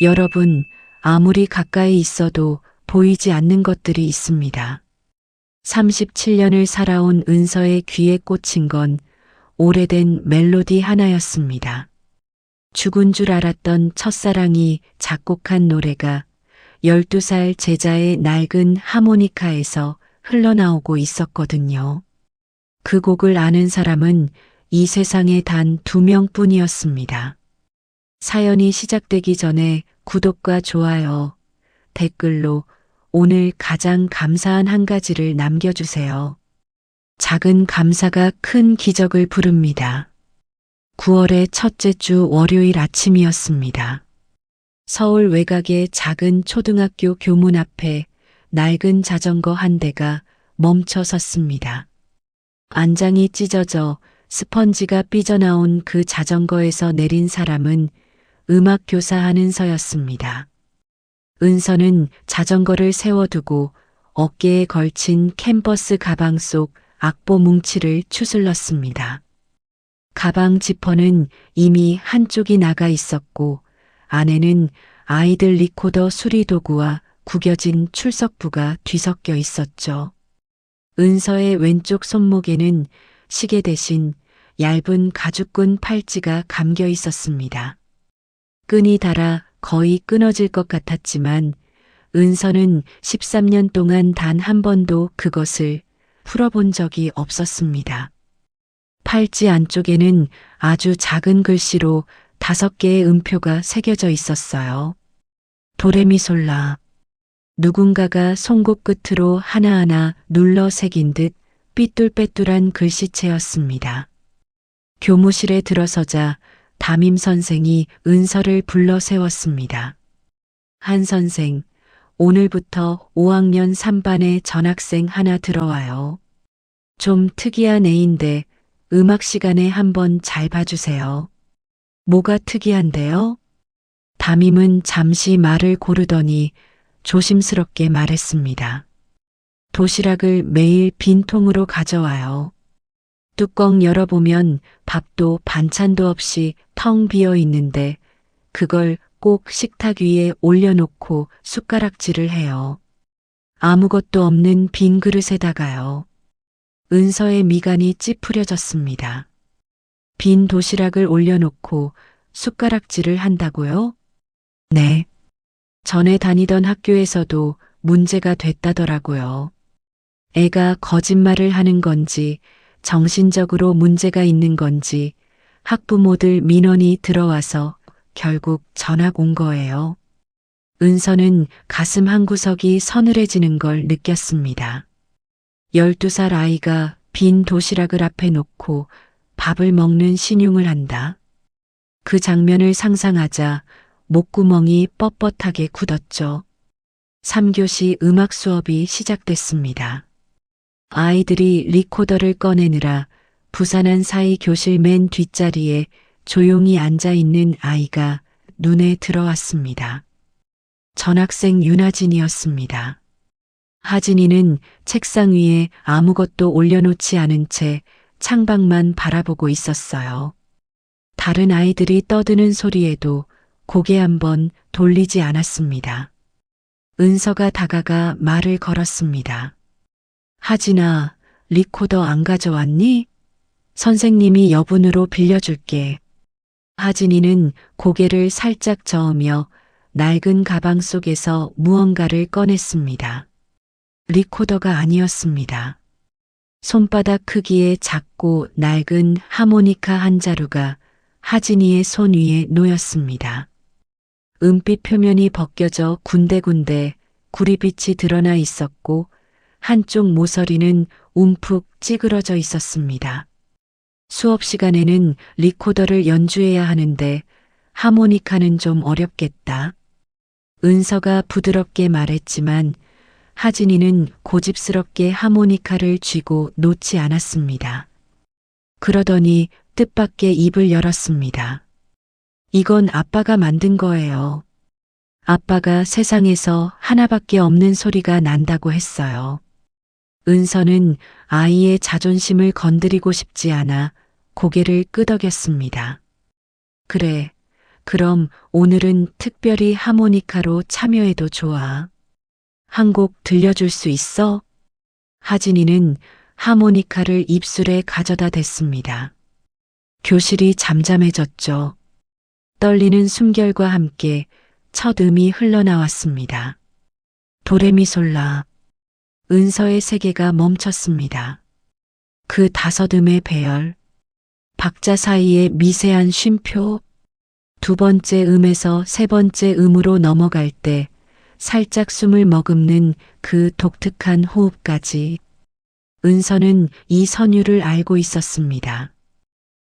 여러분, 아무리 가까이 있어도 보이지 않는 것들이 있습니다. 37년을 살아온 은서의 귀에 꽂힌 건 오래된 멜로디 하나였습니다. 죽은 줄 알았던 첫사랑이 작곡한 노래가 12살 제자의 낡은 하모니카에서 흘러나오고 있었거든요. 그 곡을 아는 사람은 이 세상에 단 2명뿐이었습니다. 사연이 시작되기 전에 구독과 좋아요, 댓글로 오늘 가장 감사한 한 가지를 남겨주세요. 작은 감사가 큰 기적을 부릅니다. 9월의 첫째 주 월요일 아침이었습니다. 서울 외곽의 작은 초등학교 교문 앞에 낡은 자전거 한 대가 멈춰 섰습니다. 안장이 찢어져 스펀지가 삐져나온 그 자전거에서 내린 사람은 음악교사 한은서였습니다. 은서는 자전거를 세워두고 어깨에 걸친 캔버스 가방 속 악보 뭉치를 추슬렀습니다. 가방 지퍼는 이미 한쪽이 나가 있었고 안에는 아이들 리코더 수리도구와 구겨진 출석부가 뒤섞여 있었죠. 은서의 왼쪽 손목에는 시계 대신 얇은 가죽끈 팔찌가 감겨 있었습니다. 끈이 닳아 거의 끊어질 것 같았지만 은서는 13년 동안 단 한 번도 그것을 풀어본 적이 없었습니다. 팔찌 안쪽에는 아주 작은 글씨로 5개의 음표가 새겨져 있었어요. 도레미솔라. 누군가가 송곳 끝으로 하나하나 눌러 새긴 듯 삐뚤빼뚤한 글씨체였습니다. 교무실에 들어서자 담임 선생이 은서를 불러 세웠습니다. 한 선생, 오늘부터 5학년 3반에 전학생 하나 들어와요. 좀 특이한 애인데 음악 시간에 한번 잘 봐주세요. 뭐가 특이한데요? 담임은 잠시 말을 고르더니 조심스럽게 말했습니다. 도시락을 매일 빈통으로 가져와요. 뚜껑 열어보면 밥도 반찬도 없이 텅 비어 있는데 그걸 꼭 식탁 위에 올려놓고 숟가락질을 해요. 아무것도 없는 빈 그릇에다가요. 은서의 미간이 찌푸려졌습니다. 빈 도시락을 올려놓고 숟가락질을 한다고요? 네. 전에 다니던 학교에서도 문제가 됐다더라고요. 애가 거짓말을 하는 건지 정신적으로 문제가 있는 건지 학부모들 민원이 들어와서 결국 전학 온 거예요. 은서는 가슴 한구석이 서늘해지는 걸 느꼈습니다. 12살 아이가 빈 도시락을 앞에 놓고 밥을 먹는 신용을 한다. 그 장면을 상상하자 목구멍이 뻣뻣하게 굳었죠. 3교시 음악 수업이 시작됐습니다. 아이들이 리코더를 꺼내느라 부산한 사이 교실 맨 뒷자리에 조용히 앉아 있는 아이가 눈에 들어왔습니다. 전학생 윤하진이었습니다. 하진이는 책상 위에 아무것도 올려놓지 않은 채 창밖만 바라보고 있었어요. 다른 아이들이 떠드는 소리에도 고개 한번 돌리지 않았습니다. 은서가 다가가 말을 걸었습니다. 하진아, 리코더 안 가져왔니? 선생님이 여분으로 빌려줄게. 하진이는 고개를 살짝 저으며 낡은 가방 속에서 무언가를 꺼냈습니다. 리코더가 아니었습니다. 손바닥 크기의 작고 낡은 하모니카 한 자루가 하진이의 손 위에 놓였습니다. 은빛 표면이 벗겨져 군데군데 구리빛이 드러나 있었고 한쪽 모서리는 움푹 찌그러져 있었습니다. 수업 시간에는 리코더를 연주해야 하는데 하모니카는 좀 어렵겠다. 은서가 부드럽게 말했지만 하진이는 고집스럽게 하모니카를 쥐고 놓지 않았습니다. 그러더니 뜻밖의 입을 열었습니다. 이건 아빠가 만든 거예요. 아빠가 세상에서 하나밖에 없는 소리가 난다고 했어요. 은서는 아이의 자존심을 건드리고 싶지 않아 고개를 끄덕였습니다. 그래, 그럼 오늘은 특별히 하모니카로 참여해도 좋아. 한 곡 들려줄 수 있어? 하진이는 하모니카를 입술에 가져다 댔습니다. 교실이 잠잠해졌죠. 떨리는 숨결과 함께 첫 음이 흘러나왔습니다. 도레미솔라. 은서의 세계가 멈췄습니다. 그 5음의 배열, 박자 사이의 미세한 쉼표, 두 번째 음에서 세 번째 음으로 넘어갈 때 살짝 숨을 머금는 그 독특한 호흡까지. 은서는 이 선율을 알고 있었습니다.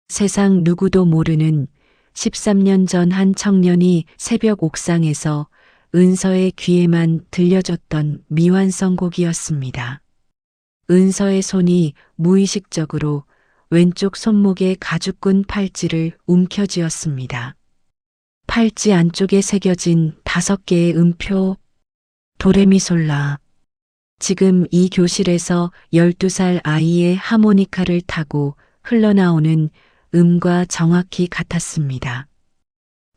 세상 누구도 모르는 13년 전 한 청년이 새벽 옥상에서 은서의 귀에만 들려줬던 미완성곡이었습니다. 은서의 손이 무의식적으로 왼쪽 손목에 가죽끈 팔찌를 움켜쥐었습니다. 팔찌 안쪽에 새겨진 5개의 음표, 도레미솔라. 지금 이 교실에서 12살 아이의 하모니카를 타고 흘러나오는 음과 정확히 같았습니다.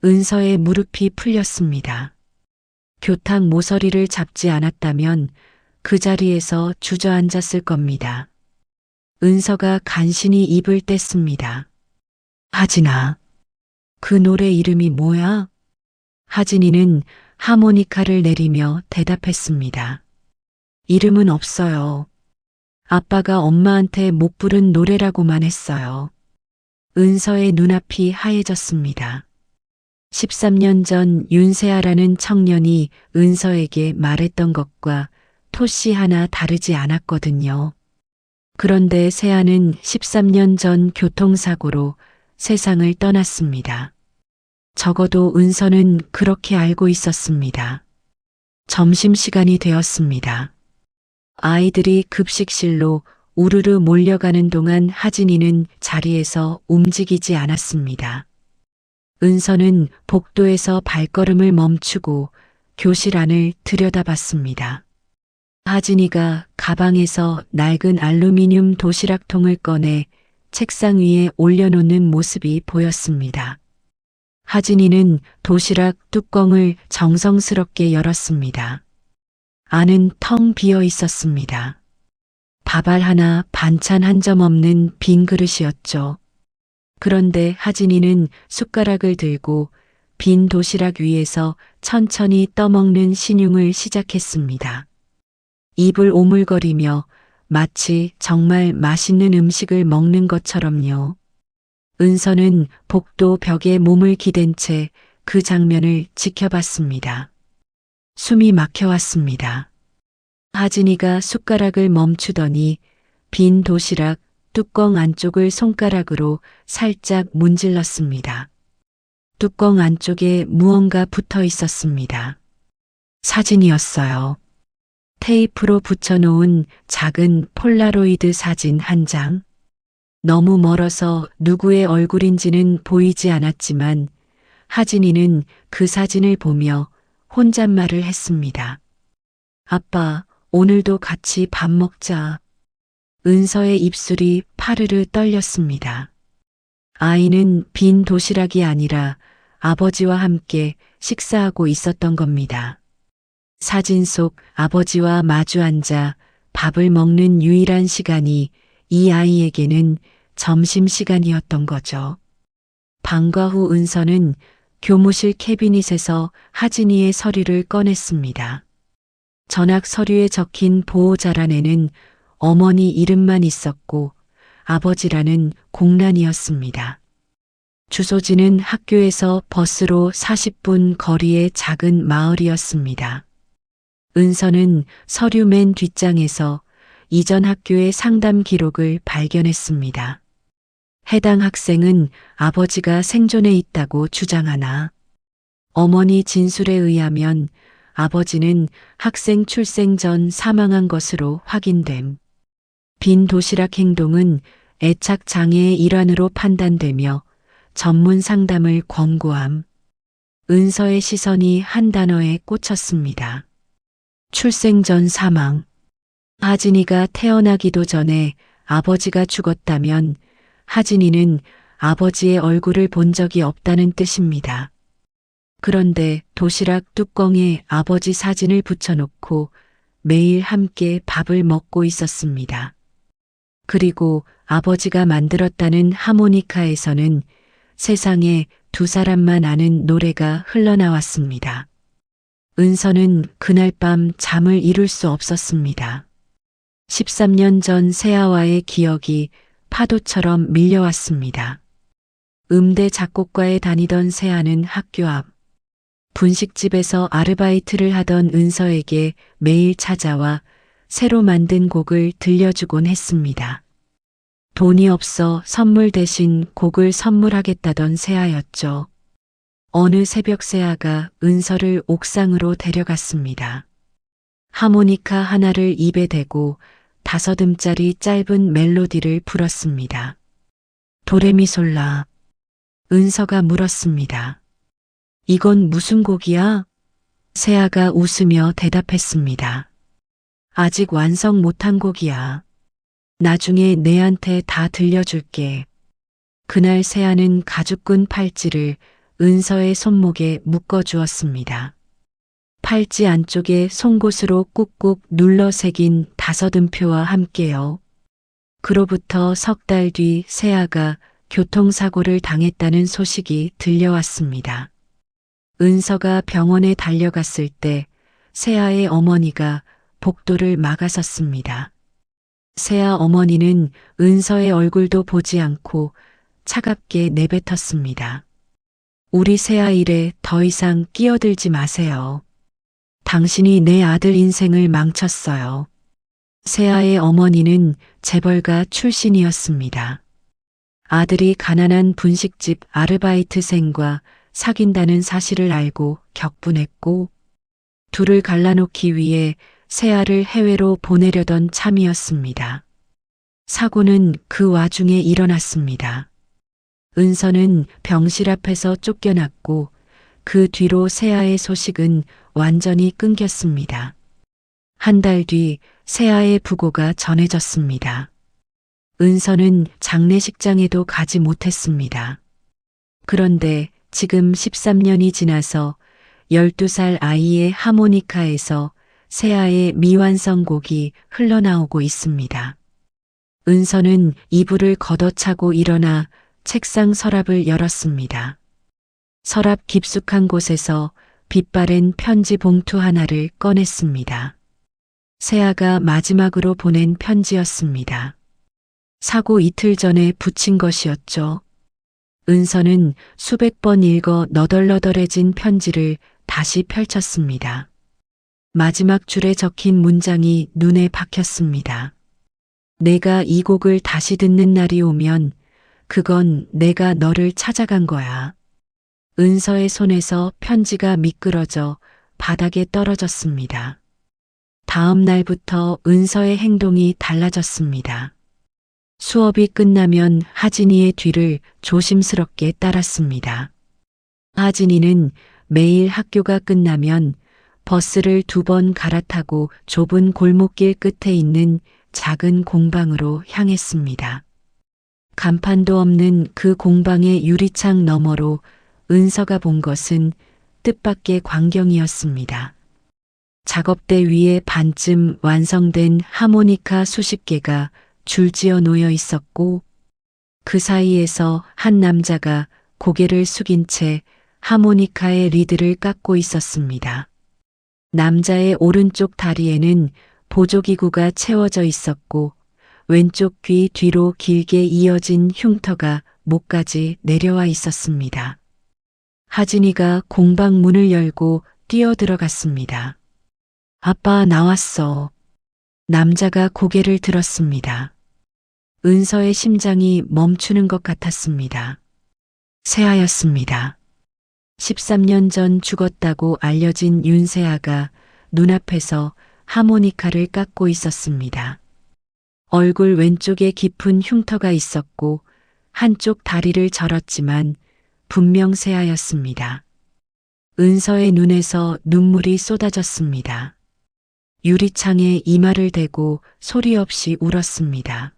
은서의 무릎이 풀렸습니다. 교탁 모서리를 잡지 않았다면 그 자리에서 주저앉았을 겁니다. 은서가 간신히 입을 뗐습니다. 하진아, 그 노래 이름이 뭐야? 하진이는 하모니카를 내리며 대답했습니다. 이름은 없어요. 아빠가 엄마한테 못 부른 노래라고만 했어요. 은서의 눈앞이 하얘졌습니다. 13년 전 윤세아라는 청년이 은서에게 말했던 것과 토씨 하나 다르지 않았거든요. 그런데 세아는 13년 전 교통사고로 세상을 떠났습니다. 적어도 은서는 그렇게 알고 있었습니다. 점심시간이 되었습니다. 아이들이 급식실로 우르르 몰려가는 동안 하진이는 자리에서 움직이지 않았습니다. 은서는 복도에서 발걸음을 멈추고 교실 안을 들여다봤습니다. 하진이가 가방에서 낡은 알루미늄 도시락통을 꺼내 책상 위에 올려놓는 모습이 보였습니다. 하진이는 도시락 뚜껑을 정성스럽게 열었습니다. 안은 텅 비어 있었습니다. 밥알 하나, 반찬 한 점 없는 빈 그릇이었죠. 그런데 하진이는 숟가락을 들고 빈 도시락 위에서 천천히 떠먹는 신용을 시작했습니다. 입을 오물거리며 마치 정말 맛있는 음식을 먹는 것처럼요. 은서는 복도 벽에 몸을 기댄 채 그 장면을 지켜봤습니다. 숨이 막혀왔습니다. 하진이가 숟가락을 멈추더니 빈 도시락 뚜껑 안쪽을 손가락으로 살짝 문질렀습니다. 뚜껑 안쪽에 무언가 붙어 있었습니다. 사진이었어요. 테이프로 붙여놓은 작은 폴라로이드 사진 한 장. 너무 멀어서 누구의 얼굴인지는 보이지 않았지만 하진이는 그 사진을 보며 혼잣말을 했습니다. 아빠, 오늘도 같이 밥 먹자. 은서의 입술이 파르르 떨렸습니다. 아이는 빈 도시락이 아니라 아버지와 함께 식사하고 있었던 겁니다. 사진 속 아버지와 마주 앉아 밥을 먹는 유일한 시간이 이 아이에게는 점심시간이었던 거죠. 방과 후 은서는 교무실 캐비닛에서 하진이의 서류를 꺼냈습니다. 전학 서류에 적힌 보호자란에는 어머니 이름만 있었고 아버지라는 공란이었습니다. 주소지는 학교에서 버스로 40분 거리의 작은 마을이었습니다. 은서는 서류 맨 뒷장에서 이전 학교의 상담 기록을 발견했습니다. 해당 학생은 아버지가 생존해 있다고 주장하나 어머니 진술에 의하면 아버지는 학생 출생 전 사망한 것으로 확인됨. 빈 도시락 행동은 애착 장애의 일환으로 판단되며 전문 상담을 권고함. 은서의 시선이 한 단어에 꽂혔습니다. 출생 전 사망. 하진이가 태어나기도 전에 아버지가 죽었다면 하진이는 아버지의 얼굴을 본 적이 없다는 뜻입니다. 그런데 도시락 뚜껑에 아버지 사진을 붙여놓고 매일 함께 밥을 먹고 있었습니다. 그리고 아버지가 만들었다는 하모니카에서는 세상에 두 사람만 아는 노래가 흘러나왔습니다. 은서는 그날 밤 잠을 이룰 수 없었습니다. 13년 전 세아와의 기억이 파도처럼 밀려왔습니다. 음대 작곡과에 다니던 세아는 학교 앞 분식집에서 아르바이트를 하던 은서에게 매일 찾아와 새로 만든 곡을 들려주곤 했습니다. 돈이 없어 선물 대신 곡을 선물하겠다던 세아였죠. 어느 새벽 세아가 은서를 옥상으로 데려갔습니다. 하모니카 하나를 입에 대고 5음짜리 짧은 멜로디를 불었습니다. 도레미솔라. 은서가 물었습니다. 이건 무슨 곡이야? 세아가 웃으며 대답했습니다. 아직 완성 못한 곡이야. 나중에 내한테 다 들려줄게. 그날 세아는 가죽끈 팔찌를 은서의 손목에 묶어주었습니다. 팔찌 안쪽에 송곳으로 꾹꾹 눌러 새긴 5음표와 함께요. 그로부터 석 달 뒤 세아가 교통사고를 당했다는 소식이 들려왔습니다. 은서가 병원에 달려갔을 때 세아의 어머니가 복도를 막아섰습니다. 세아 어머니는 은서의 얼굴도 보지 않고 차갑게 내뱉었습니다. 우리 세아 일에 더 이상 끼어들지 마세요. 당신이 내 아들 인생을 망쳤어요. 세아의 어머니는 재벌가 출신이었습니다. 아들이 가난한 분식집 아르바이트생과 사귄다는 사실을 알고 격분했고 둘을 갈라놓기 위해 세아를 해외로 보내려던 참이었습니다. 사고는 그 와중에 일어났습니다. 은서는 병실 앞에서 쫓겨났고 그 뒤로 세아의 소식은 완전히 끊겼습니다. 한 달 뒤 세아의 부고가 전해졌습니다. 은서는 장례식장에도 가지 못했습니다. 그런데 지금 13년이 지나서 12살 아이의 하모니카에서 세아의 미완성곡이 흘러나오고 있습니다. 은서는 이불을 걷어차고 일어나 책상 서랍을 열었습니다. 서랍 깊숙한 곳에서 빛바랜 편지 봉투 하나를 꺼냈습니다. 세아가 마지막으로 보낸 편지였습니다. 사고 이틀 전에 붙인 것이었죠. 은서는 수백 번 읽어 너덜너덜해진 편지를 다시 펼쳤습니다. 마지막 줄에 적힌 문장이 눈에 박혔습니다. 내가 이 곡을 다시 듣는 날이 오면 그건 내가 너를 찾아간 거야. 은서의 손에서 편지가 미끄러져 바닥에 떨어졌습니다. 다음 날부터 은서의 행동이 달라졌습니다. 수업이 끝나면 하진이의 뒤를 조심스럽게 따랐습니다. 하진이는 매일 학교가 끝나면 버스를 2번 갈아타고 좁은 골목길 끝에 있는 작은 공방으로 향했습니다. 간판도 없는 그 공방의 유리창 너머로 은서가 본 것은 뜻밖의 광경이었습니다. 작업대 위에 반쯤 완성된 하모니카 수십 개가 줄지어 놓여 있었고 그 사이에서 한 남자가 고개를 숙인 채 하모니카의 리드를 깎고 있었습니다. 남자의 오른쪽 다리에는 보조기구가 채워져 있었고 왼쪽 귀 뒤로 길게 이어진 흉터가 목까지 내려와 있었습니다. 하진이가 공방 문을 열고 뛰어들어갔습니다. 아빠 나왔어. 남자가 고개를 들었습니다. 은서의 심장이 멈추는 것 같았습니다. 세아였습니다. 13년 전 죽었다고 알려진 윤세아가 눈앞에서 하모니카를 깎고 있었습니다. 얼굴 왼쪽에 깊은 흉터가 있었고 한쪽 다리를 절었지만 분명 세아였습니다. 은서의 눈에서 눈물이 쏟아졌습니다. 유리창에 이마를 대고 소리 없이 울었습니다.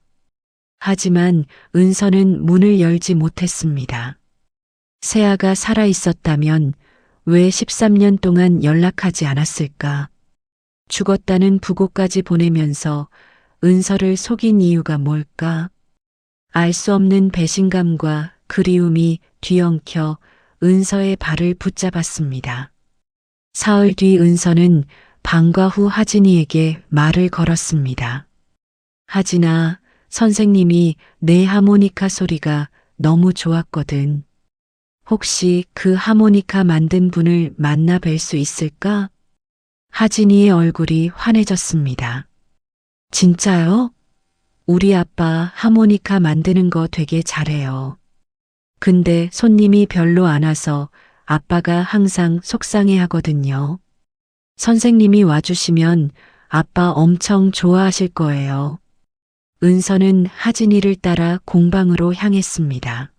하지만 은서는 문을 열지 못했습니다. 세아가 살아 있었다면 왜 13년 동안 연락하지 않았을까? 죽었다는 부고까지 보내면서 은서를 속인 이유가 뭘까? 알 수 없는 배신감과 그리움이 뒤엉켜 은서의 발을 붙잡았습니다. 사흘 뒤 은서는 방과 후 하진이에게 말을 걸었습니다. 하진아, 선생님이 내 하모니카 소리가 너무 좋았거든. 혹시 그 하모니카 만든 분을 만나 뵐 수 있을까? 하진이의 얼굴이 환해졌습니다. 진짜요? 우리 아빠 하모니카 만드는 거 되게 잘해요. 근데 손님이 별로 안 와서 아빠가 항상 속상해 하거든요. 선생님이 와주시면 아빠 엄청 좋아하실 거예요. 은서는 하진이를 따라 공방으로 향했습니다.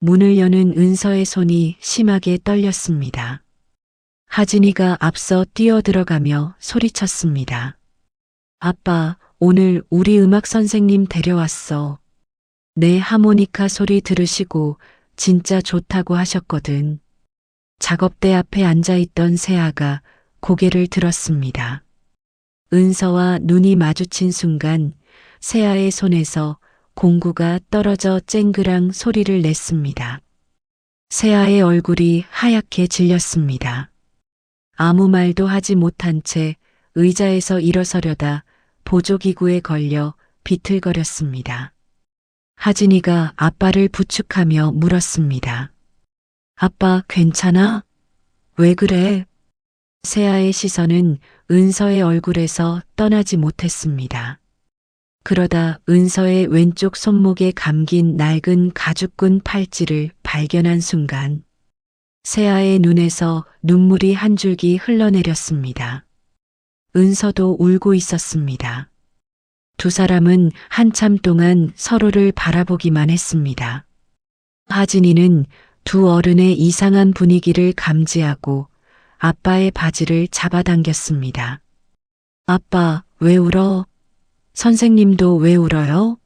문을 여는 은서의 손이 심하게 떨렸습니다. 하진이가 앞서 뛰어들어가며 소리쳤습니다. 아빠, 오늘 우리 음악 선생님 데려왔어. 내 하모니카 소리 들으시고 진짜 좋다고 하셨거든. 작업대 앞에 앉아있던 세아가 고개를 들었습니다. 은서와 눈이 마주친 순간 세아의 손에서 공구가 떨어져 쨍그랑 소리를 냈습니다. 세아의 얼굴이 하얗게 질렸습니다. 아무 말도 하지 못한 채 의자에서 일어서려다 보조기구에 걸려 비틀거렸습니다. 하진이가 아빠를 부축하며 물었습니다. 아빠 괜찮아? 왜 그래? 세아의 시선은 은서의 얼굴에서 떠나지 못했습니다. 그러다 은서의 왼쪽 손목에 감긴 낡은 가죽끈 팔찌를 발견한 순간 세아의 눈에서 눈물이 한 줄기 흘러내렸습니다. 은서도 울고 있었습니다. 두 사람은 한참 동안 서로를 바라보기만 했습니다. 하진이는 두 어른의 이상한 분위기를 감지하고 아빠의 바지를 잡아당겼습니다. 아빠, 왜 울어? 선생님도 왜 울어요?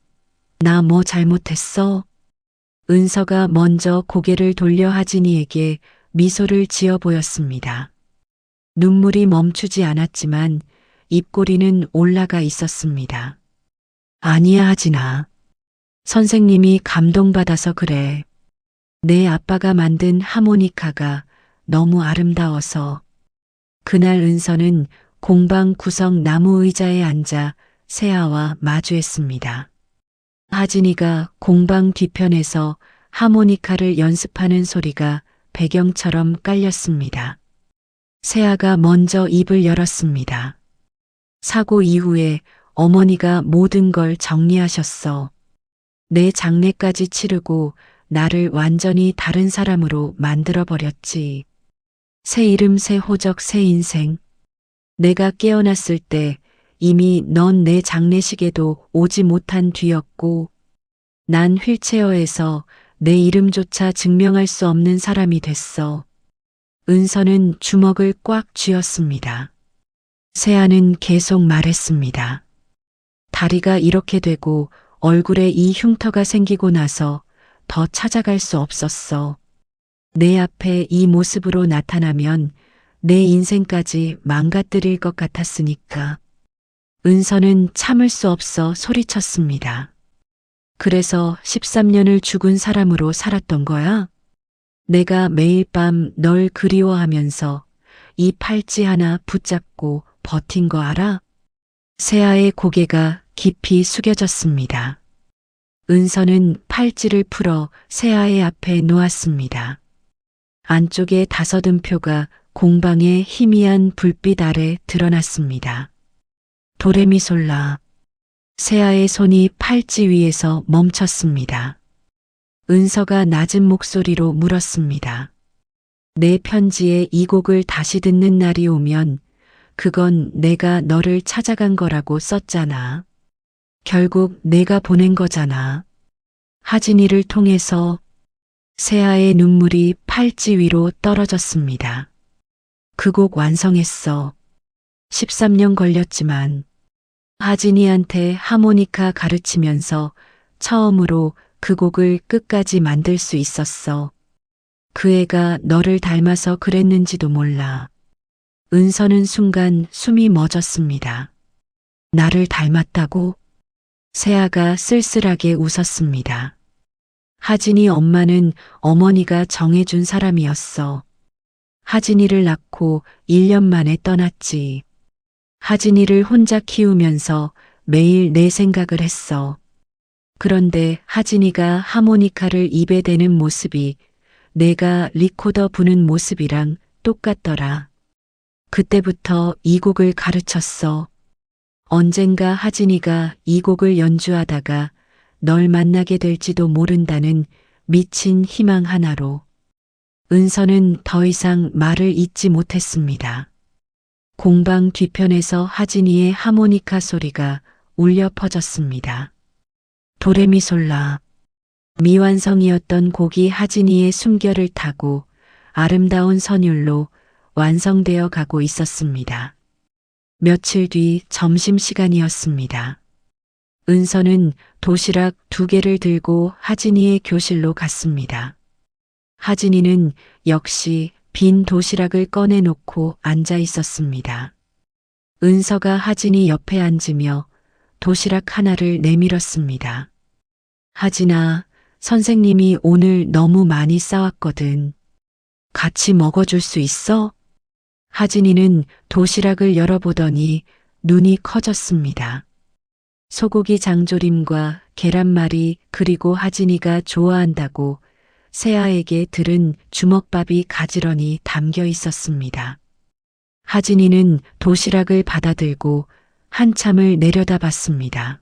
나 뭐 잘못했어? 은서가 먼저 고개를 돌려 하진이에게 미소를 지어 보였습니다. 눈물이 멈추지 않았지만 입꼬리는 올라가 있었습니다. 아니야, 하진아. 선생님이 감동받아서 그래. 내 아빠가 만든 하모니카가 너무 아름다워서. 그날 은서는 공방 구석 나무 의자에 앉아 세아와 마주했습니다. 하진이가 공방 뒤편에서 하모니카를 연습하는 소리가 배경처럼 깔렸습니다. 세아가 먼저 입을 열었습니다. 사고 이후에 어머니가 모든 걸 정리하셨어. 내 장례까지 치르고 나를 완전히 다른 사람으로 만들어버렸지. 새 이름, 새 호적, 새 인생. 내가 깨어났을 때 이미 넌 내 장례식에도 오지 못한 뒤였고, 난 휠체어에서 내 이름조차 증명할 수 없는 사람이 됐어. 은서는 주먹을 꽉 쥐었습니다. 세아는 계속 말했습니다. 다리가 이렇게 되고 얼굴에 이 흉터가 생기고 나서 더 찾아갈 수 없었어. 내 앞에 이 모습으로 나타나면 내 인생까지 망가뜨릴 것 같았으니까. 은서는 참을 수 없어 소리쳤습니다. 그래서 13년을 죽은 사람으로 살았던 거야? 내가 매일 밤 널 그리워하면서 이 팔찌 하나 붙잡고 버틴 거 알아? 세아의 고개가 깊이 숙여졌습니다. 은서는 팔찌를 풀어 세아의 앞에 놓았습니다. 안쪽에 다섯음표가 공방의 희미한 불빛 아래 드러났습니다. 도레미솔라. 세아의 손이 팔찌 위에서 멈췄습니다. 은서가 낮은 목소리로 물었습니다. 내 편지에 이 곡을 다시 듣는 날이 오면 그건 내가 너를 찾아간 거라고 썼잖아. 결국 내가 보낸 거잖아. 하진이를 통해서. 세아의 눈물이 팔찌 위로 떨어졌습니다. 그 곡 완성했어. 13년 걸렸지만 하진이한테 하모니카 가르치면서 처음으로 그 곡을 끝까지 만들 수 있었어. 그 애가 너를 닮아서 그랬는지도 몰라. 은서는 순간 숨이 멎었습니다. 나를 닮았다고? 세아가 쓸쓸하게 웃었습니다. 하진이 엄마는 어머니가 정해준 사람이었어. 하진이를 낳고 1년 만에 떠났지. 하진이를 혼자 키우면서 매일 내 생각을 했어. 그런데 하진이가 하모니카를 입에 대는 모습이 내가 리코더 부는 모습이랑 똑같더라. 그때부터 이 곡을 가르쳤어. 언젠가 하진이가 이 곡을 연주하다가 널 만나게 될지도 모른다는 미친 희망 하나로. 은서는 더 이상 말을 잇지 못했습니다. 공방 뒤편에서 하진이의 하모니카 소리가 울려 퍼졌습니다. 도레미솔라. 미완성이었던 곡이 하진이의 숨결을 타고 아름다운 선율로 완성되어 가고 있었습니다. 며칠 뒤 점심시간이었습니다. 은서는 도시락 2개를 들고 하진이의 교실로 갔습니다. 하진이는 역시 빈 도시락을 꺼내놓고 앉아 있었습니다. 은서가 하진이 옆에 앉으며 도시락 하나를 내밀었습니다. 하진아, 선생님이 오늘 너무 많이 싸왔거든. 같이 먹어줄 수 있어? 하진이는 도시락을 열어보더니 눈이 커졌습니다. 소고기 장조림과 계란말이 그리고 하진이가 좋아한다고 세아에게 들은 주먹밥이 가지런히 담겨 있었습니다. 하진이는 도시락을 받아들고 한참을 내려다봤습니다.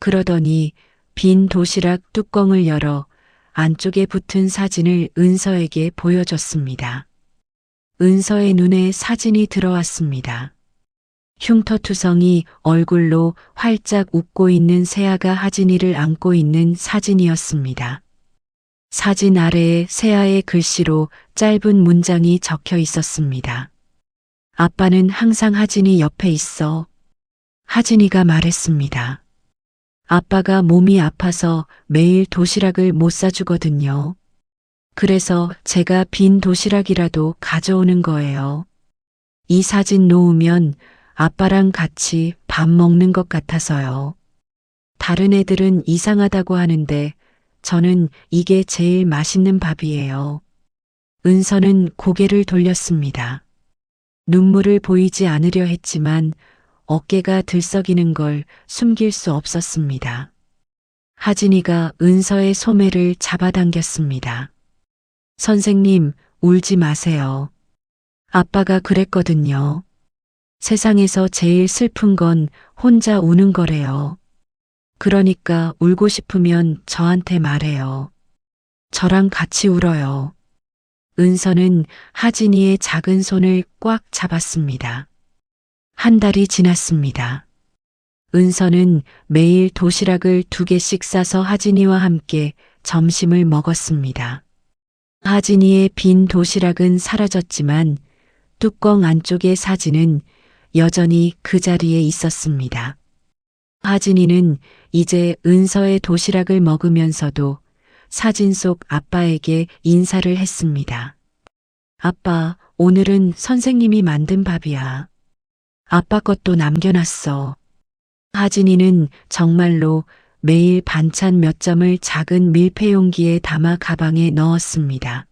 그러더니 빈 도시락 뚜껑을 열어 안쪽에 붙은 사진을 은서에게 보여줬습니다. 은서의 눈에 사진이 들어왔습니다. 흉터투성이 얼굴로 활짝 웃고 있는 세아가 하진이를 안고 있는 사진이었습니다. 사진 아래에 세아의 글씨로 짧은 문장이 적혀 있었습니다. 아빠는 항상 하진이 옆에 있어. 하진이가 말했습니다. 아빠가 몸이 아파서 매일 도시락을 못 사주거든요. 그래서 제가 빈 도시락이라도 가져오는 거예요. 이 사진 놓으면 아빠랑 같이 밥 먹는 것 같아서요. 다른 애들은 이상하다고 하는데 저는 이게 제일 맛있는 밥이에요. 은서는 고개를 돌렸습니다. 눈물을 보이지 않으려 했지만 어깨가 들썩이는 걸 숨길 수 없었습니다. 하진이가 은서의 소매를 잡아당겼습니다. 선생님, 울지 마세요. 아빠가 그랬거든요. 세상에서 제일 슬픈 건 혼자 우는 거래요. 그러니까 울고 싶으면 저한테 말해요. 저랑 같이 울어요. 은서는 하진이의 작은 손을 꽉 잡았습니다. 한 달이 지났습니다. 은서는 매일 도시락을 2개씩 싸서 하진이와 함께 점심을 먹었습니다. 하진이의 빈 도시락은 사라졌지만 뚜껑 안쪽의 사진은 여전히 그 자리에 있었습니다. 하진이는 이제 은서의 도시락을 먹으면서도 사진 속 아빠에게 인사를 했습니다. 아빠, 오늘은 선생님이 만든 밥이야. 아빠 것도 남겨놨어. 하진이는 정말로 매일 반찬 몇 점을 작은 밀폐용기에 담아 가방에 넣었습니다.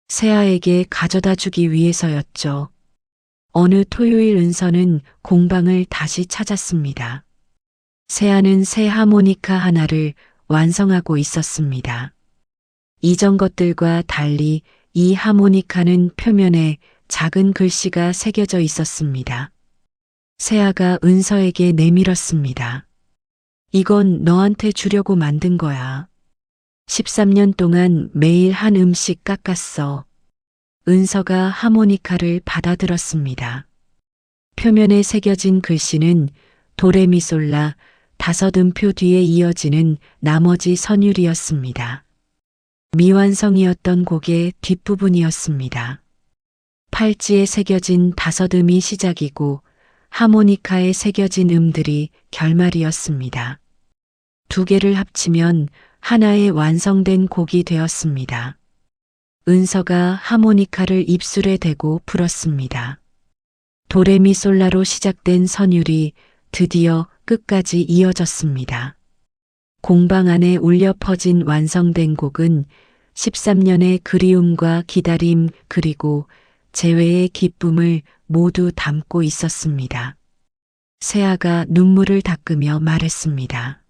세아에게 가져다 주기 위해서였죠. 어느 토요일 은서는 공방을 다시 찾았습니다. 세아는 새 하모니카 하나를 완성하고 있었습니다. 이전 것들과 달리 이 하모니카는 표면에 작은 글씨가 새겨져 있었습니다. 세아가 은서에게 내밀었습니다. 이건 너한테 주려고 만든 거야. 13년 동안 매일 한 음씩 깎았어. 은서가 하모니카를 받아들었습니다. 표면에 새겨진 글씨는 도레미솔라 5음표 뒤에 이어지는 나머지 선율이었습니다. 미완성이었던 곡의 뒷부분이었습니다. 팔찌에 새겨진 5음이 시작이고 하모니카에 새겨진 음들이 결말이었습니다. 2개를 합치면 하나의 완성된 곡이 되었습니다. 은서가 하모니카를 입술에 대고 불었습니다. 도레미솔라로 시작된 선율이 드디어 끝까지 이어졌습니다. 공방 안에 울려 퍼진 완성된 곡은 13년의 그리움과 기다림 그리고 재회의 기쁨을 모두 담고 있었습니다. 세아가 눈물을 닦으며 말했습니다.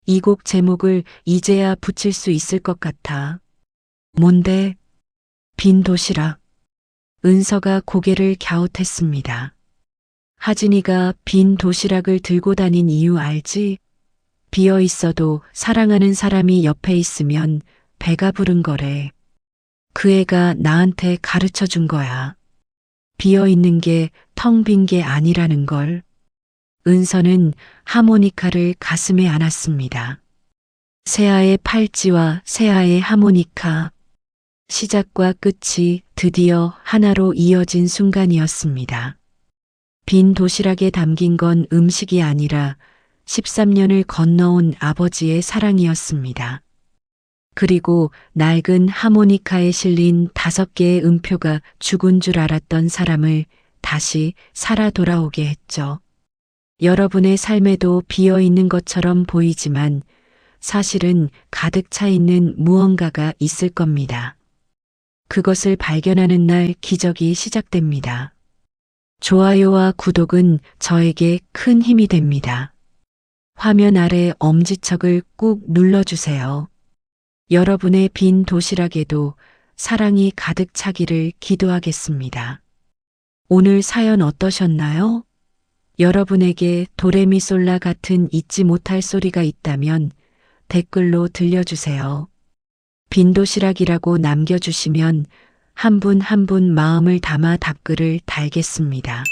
이 곡 제목을 이제야 붙일 수 있을 것 같아. 뭔데? 빈 도시락. 은서가 고개를 갸웃했습니다. 하진이가 빈 도시락을 들고 다닌 이유 알지? 비어 있어도 사랑하는 사람이 옆에 있으면 배가 부른 거래. 그 애가 나한테 가르쳐 준 거야. 비어 있는 게 텅 빈 게 아니라는 걸. 은서는 하모니카를 가슴에 안았습니다. 세아의 팔찌와 세아의 하모니카. 시작과 끝이 드디어 하나로 이어진 순간이었습니다. 빈 도시락에 담긴 건 음식이 아니라 13년을 건너온 아버지의 사랑이었습니다. 그리고 낡은 하모니카에 실린 5개의 음표가 죽은 줄 알았던 사람을 다시 살아 돌아오게 했죠. 여러분의 삶에도 비어 있는 것처럼 보이지만 사실은 가득 차 있는 무언가가 있을 겁니다. 그것을 발견하는 날 기적이 시작됩니다. 좋아요와 구독은 저에게 큰 힘이 됩니다. 화면 아래 엄지척을 꾹 눌러주세요. 여러분의 빈 도시락에도 사랑이 가득 차기를 기도하겠습니다. 오늘 사연 어떠셨나요? 여러분에게 도레미솔라 같은 잊지 못할 소리가 있다면 댓글로 들려주세요. 빈 도시락이라고 남겨주시면 한 분 한 분 마음을 담아 답글을 달겠습니다.